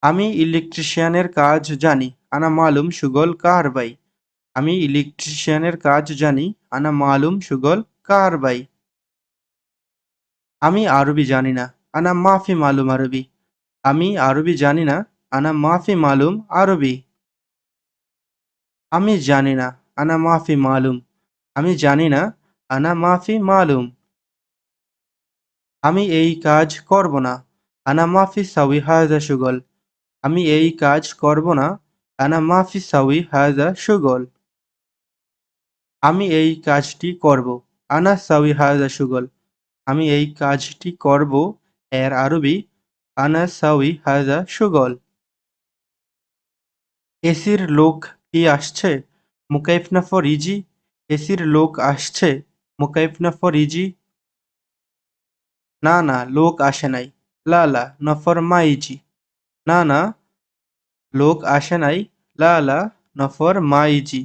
আমি ইলেকট্রিশিয়ানের কাজ জানি। আনা মালুম শুগল কারবাই। আমি ইলেকট্রিশিয়ানের কাজ জানি। আনা মালুম শুগল কারবাই। আমি আরবি জানি না। আনা মাফি মালুম আরবি। আমি আরবি জানি না। আনা মাফি মালুম আরবি। আমি জানি না। আনা মাফি মালুম। আমি জানি না। আনা মাফি মালুম। আমি এই কাজ করব না। আনা মাফি সাউই হাজা শুগল। আমি এই কাজ করব না। আনা মাফি সাউই হাজা শুগল। আমি এই কাজটি করব। আনা সাউই হাজা শুগল। আমি এই কাজটি করব। এর আরবি আনা সাউই হাজা শুগল। এসির লোক কি আসছে? মুকাইফ নাফর ইজি। এসির লোক আসছে। মুকাইফ নাফর ইজি। না না, লোক আসে নাই। লা লা নফর মাইজি। না না, লোক আসে নাই। লা লা নফর মাইজি।